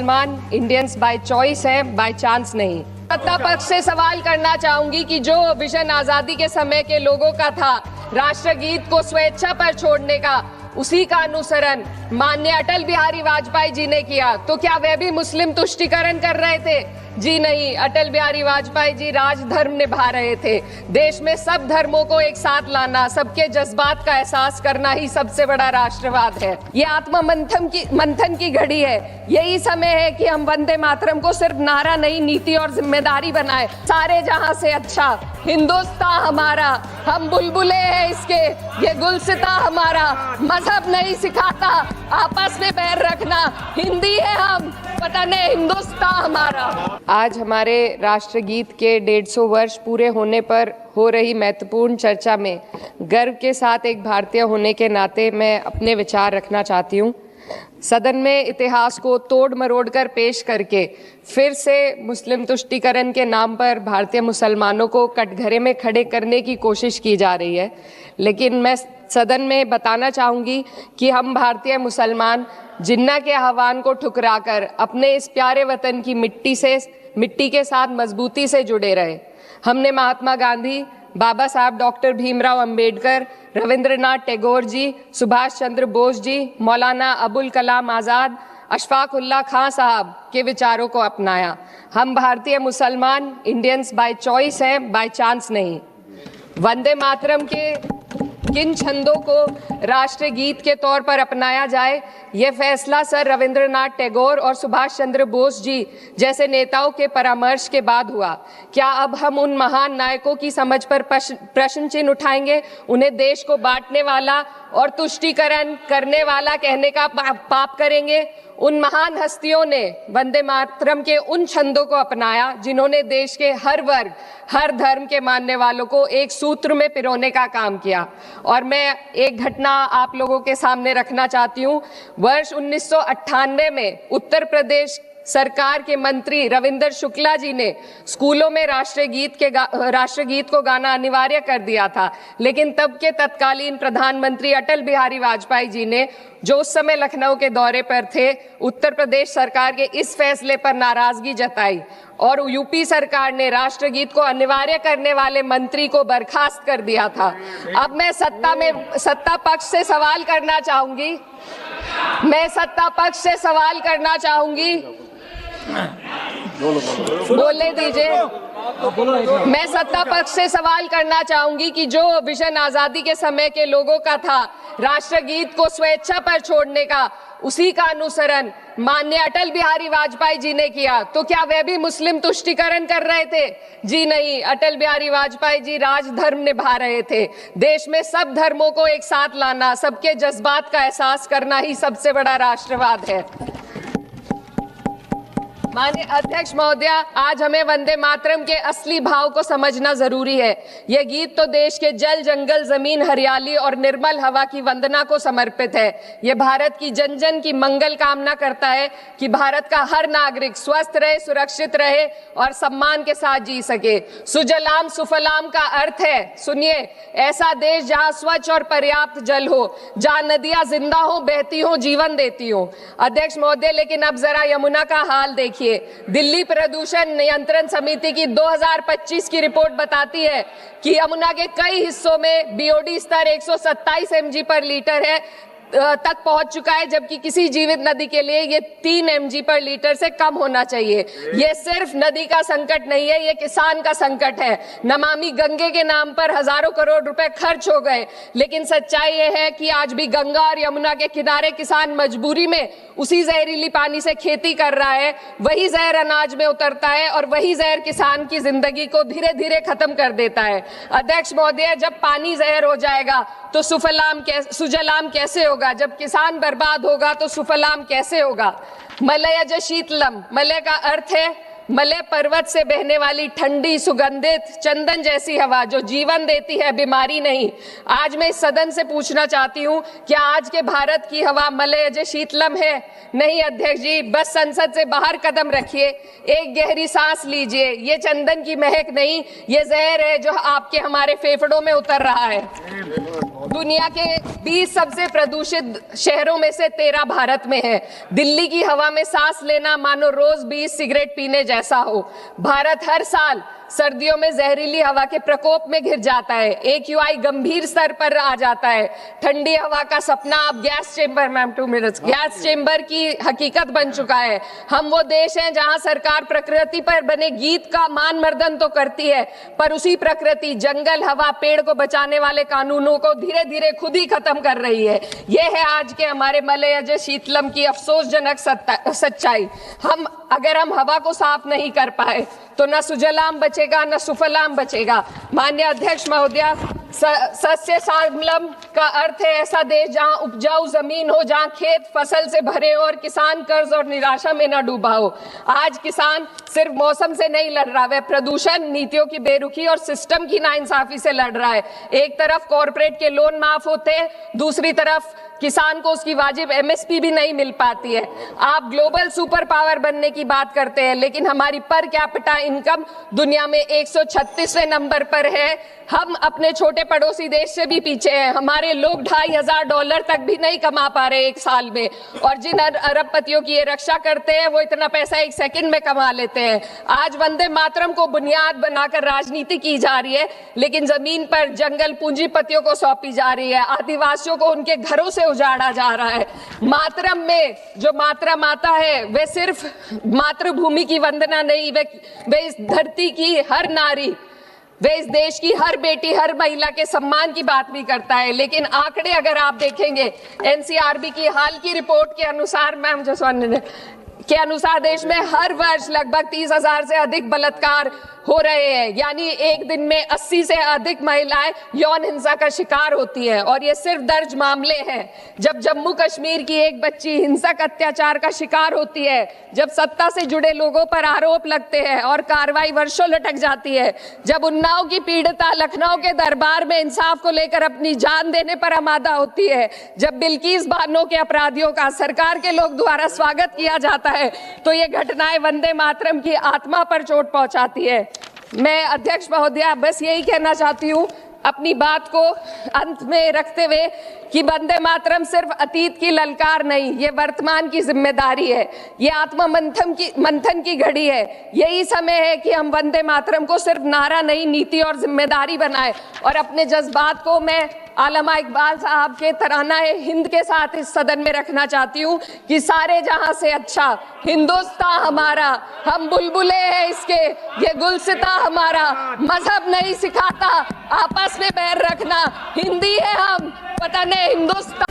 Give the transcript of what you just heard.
मुसलमान Indians by choice हैं, by chance नहीं। सत्ता पक्ष से सवाल करना चाहूंगी कि जो विजन आजादी के समय के लोगों का था राष्ट्रगीत को स्वेच्छा पर छोड़ने का, उसी का अनुसरण माननीय अटल बिहारी वाजपेयी जी ने किया, तो क्या वे भी मुस्लिम तुष्टीकरण कर रहे थे? जी नहीं, अटल बिहारी वाजपेयी जी राजधर्म निभा रहे थे। देश में सब धर्मों को एक साथ लाना, सबके जज्बात का एहसास करना ही सबसे बड़ा राष्ट्रवाद है। ये आत्म मंथन की घड़ी है। यही समय है कि हम वंदे मातरम को सिर्फ नारा नहीं, नीति और जिम्मेदारी बनाए। सारे जहां से अच्छा हिंदुस्तान हमारा, हम बुलबुले हैं इसके, ये गुलसिता हमारा। मजहब नहीं सिखाता आपस में बैर रखना, हिंदी है हम, वतन है हिंदुस्तान हमारा। आज हमारे राष्ट्रगीत के 150 वर्ष पूरे होने पर हो रही महत्वपूर्ण चर्चा में गर्व के साथ एक भारतीय होने के नाते मैं अपने विचार रखना चाहती हूँ। सदन में इतिहास को तोड़ मरोड़ कर पेश करके फिर से मुस्लिम तुष्टीकरण के नाम पर भारतीय मुसलमानों को कटघरे में खड़े करने की कोशिश की जा रही है। लेकिन मैं सदन में बताना चाहूँगी कि हम भारतीय मुसलमान जिन्ना के आह्वान को ठुकराकर अपने इस प्यारे वतन की मिट्टी के साथ मजबूती से जुड़े रहे। हमने महात्मा गांधी, बाबा साहब डॉक्टर भीमराव अंबेडकर, रविंद्रनाथ टैगोर जी, सुभाष चंद्र बोस जी, मौलाना अबुल कलाम आज़ाद, अशफाक उल्लाह खां साहब के विचारों को अपनाया। हम भारतीय मुसलमान इंडियंस बाय चॉइस हैं, बाय चांस नहीं। वंदे मातरम के किन छंदों को राष्ट्रगीत के तौर पर अपनाया जाए, यह फैसला सर रविंद्रनाथ टैगोर और सुभाष चंद्र बोस जी जैसे नेताओं के परामर्श के बाद हुआ। क्या अब हम उन महान नायकों की समझ पर प्रश्न चिन्ह उठाएंगे? उन्हें देश को बांटने वाला और तुष्टीकरण करने वाला कहने का पाप करेंगे? उन महान हस्तियों ने वंदे मातरम के उन छंदों को अपनाया जिन्होंने देश के हर वर्ग, हर धर्म के मानने वालों को एक सूत्र में पिरोने का काम किया। और मैं एक घटना आप लोगों के सामने रखना चाहती हूँ। वर्ष 1998 में उत्तर प्रदेश सरकार के मंत्री रविंदर शुक्ला जी ने स्कूलों में राष्ट्रगीत को गाना अनिवार्य कर दिया था। लेकिन तब के तत्कालीन प्रधानमंत्री अटल बिहारी वाजपेयी जी ने, जो उस समय लखनऊ के दौरे पर थे, उत्तर प्रदेश सरकार के इस फैसले पर नाराजगी जताई और यूपी सरकार ने राष्ट्रगीत को अनिवार्य करने वाले मंत्री को बर्खास्त कर दिया था। अब मैं सत्ता पक्ष से सवाल करना चाहूंगी। बोलने दीजिए। मैं सत्ता पक्ष से सवाल करना चाहूंगी कि जो विजन आजादी के समय के लोगों का था राष्ट्रगीत को स्वेच्छा पर छोड़ने का, उसी का अनुसरण माननीय अटल बिहारी वाजपेयी जी ने किया, तो क्या वे भी मुस्लिम तुष्टीकरण कर रहे थे? जी नहीं, अटल बिहारी वाजपेयी जी राजधर्म निभा रहे थे। देश में सब धर्मों को एक साथ लाना, सबके जज्बात का एहसास करना ही सबसे बड़ा राष्ट्रवाद है। माननीय अध्यक्ष महोदय, आज हमें वंदे मातरम के असली भाव को समझना जरूरी है। यह गीत तो देश के जल, जंगल, जमीन, हरियाली और निर्मल हवा की वंदना को समर्पित है। यह भारत की जन जन की मंगल कामना करता है कि भारत का हर नागरिक स्वस्थ रहे, सुरक्षित रहे और सम्मान के साथ जी सके। सुजलाम सुफलाम का अर्थ है, सुनिए, ऐसा देश जहां स्वच्छ और पर्याप्त जल हो, जहां नदियां जिंदा हो, बहती हो, जीवन देती हो। अध्यक्ष महोदय, लेकिन अब जरा यमुना का हाल देखिए। दिल्ली प्रदूषण नियंत्रण समिति की 2025 की रिपोर्ट बताती है कि यमुना के कई हिस्सों में बीओडी स्तर 127 mg पर लीटर है तक पहुंच चुका है, जबकि किसी जीवित नदी के लिए ये 3 mg पर लीटर से कम होना चाहिए। ये सिर्फ नदी का संकट नहीं है, ये किसान का संकट है। नमामि गंगे के नाम पर हजारों करोड़ रुपए खर्च हो गए, लेकिन सच्चाई ये है कि आज भी गंगा और यमुना के किनारे किसान मजबूरी में उसी जहरीली पानी से खेती कर रहा है। वही जहर अनाज में उतरता है और वही जहर किसान की जिंदगी को धीरे धीरे खत्म कर देता है। अध्यक्ष महोदय, जब पानी जहर हो जाएगा तो सुजलाम कैसे होगा? जब किसान बर्बाद होगा तो सुफलाम कैसे होगा? मलयज शीतलम, मलय का अर्थ है मलय पर्वत से बहने वाली ठंडी, सुगंधित, चंदन जैसी हवा जो जीवन देती है, बीमारी नहीं। आज मैं इस सदन से पूछना चाहती हूँ, क्या आज के भारत की हवा मलयज शीतलम है? नहीं अध्यक्ष जी, बस संसद से बाहर कदम रखिए, एक गहरी सांस लीजिए। ये चंदन की महक नहीं, ये जहर है जो आपके हमारे फेफड़ों में उतर रहा है। दुनिया के 20 सबसे प्रदूषित शहरों में से 13 भारत में है। दिल्ली की हवा में सांस लेना मानो रोज 20 सिगरेट पीने जैसा हो। भारत हर साल सर्दियों में जहरीली हवा के प्रकोप में घिर जाता है। AQI गंभीर स्तर पर आ जाता है। ठंडी हवा का सपना अब गैस चेंबर की हकीकत बन चुका है। हम वो देश हैं जहां सरकार प्रकृति पर बने गीत का मान मर्दन तो करती है, पर उसी प्रकृति, जंगल, हवा, पेड़ को बचाने वाले कानूनों को धीरे धीरे खुद ही खत्म कर रही है। ये है आज के हमारे मलयज शीतलम की अफसोसजनक सच्चाई। अगर हम हवा को साफ नहीं कर पाए तो न सुजलाम बचेगा न सुफलाम बचेगा। माननीय अध्यक्ष महोदया, सस्य श्यामलम का अर्थ है ऐसा देश जहां उपजाऊ जमीन हो, जहां खेत फसल से भरे हो और किसान कर्ज और निराशा में न डूबा हो। आज किसान सिर्फ मौसम से नहीं लड़ रहा, वह प्रदूषण, नीतियों की बेरुखी और सिस्टम की नाइंसाफी से लड़ रहा है। एक तरफ कॉर्पोरेट के लोन माफ होते हैं, दूसरी तरफ किसान को उसकी वाजिब MSP भी नहीं मिल पाती है। आप ग्लोबल सुपर पावर बनने की बात करते हैं, लेकिन हमारी पर कैपिटा इनकम दुनिया में 136वें नंबर पर है। हम अपने छोटे पड़ोसी देश से भी पीछे हैं। हमारे लोग $2,500 तक भी नहीं कमा पा रहे एक साल में, और जिन अरबपतियों की ये रक्षा करते हैं वो इतना पैसा एक सेकंड में कमा लेते हैं। आज वंदे मातरम को बुनियाद बनाकर राजनीति की जा रही है, लेकिन जमीन पर जंगल पूंजीपतियों को सौंपी जा रही है। आदिवासियों को उनके घरों से उजाड़ा जा रहा है। मातरम में जो मात्रा माता है वे सिर्फ मातृभूमि की वंदना नहीं, वे इस धरती की हर नारी, वे इस देश की हर बेटी, हर महिला के सम्मान की बात भी करता है। लेकिन आंकड़े अगर आप देखेंगे, NCRB की हाल की रिपोर्ट के अनुसार, मैम के अनुसार देश में हर वर्ष लगभग 30,000 से अधिक बलात्कार हो रहे हैं। यानी एक दिन में 80 से अधिक महिलाएं यौन हिंसा का शिकार होती हैं, और ये सिर्फ दर्ज मामले हैं। जब जम्मू कश्मीर की एक बच्ची हिंसक अत्याचार का शिकार होती है, जब सत्ता से जुड़े लोगों पर आरोप लगते हैं और कार्रवाई वर्षों लटक जाती है, जब उन्नाव की पीड़िता लखनऊ के दरबार में इंसाफ को लेकर अपनी जान देने पर आमादा होती है, जब बिल्किस बानो के अपराधियों का सरकार के लोग द्वारा स्वागत किया जाता है, तो ये घटनाएं वंदे मातरम की आत्मा पर चोट पहुंचाती है। मैं अध्यक्ष महोदया बस यही कहना चाहती हूँ अपनी बात को अंत में रखते हुए कि वंदे मातरम सिर्फ अतीत की ललकार नहीं, ये वर्तमान की जिम्मेदारी है। ये आत्म मंथन की घड़ी है। यही समय है कि हम वंदे मातरम को सिर्फ नारा नहीं, नीति और जिम्मेदारी बनाएं। और अपने जज्बात को मैं आलमा इकबाल साहब के तराना हिंद के साथ इस सदन में रखना चाहती हूँ कि सारे जहां से अच्छा हिंदुस्तान हमारा, हम बुलबुले हैं इसके, ये गुलसिता हमारा। मजहब नहीं सिखाता आपस में बैर रखना, हिंदी है हम, वतन है हिंदुस्तान।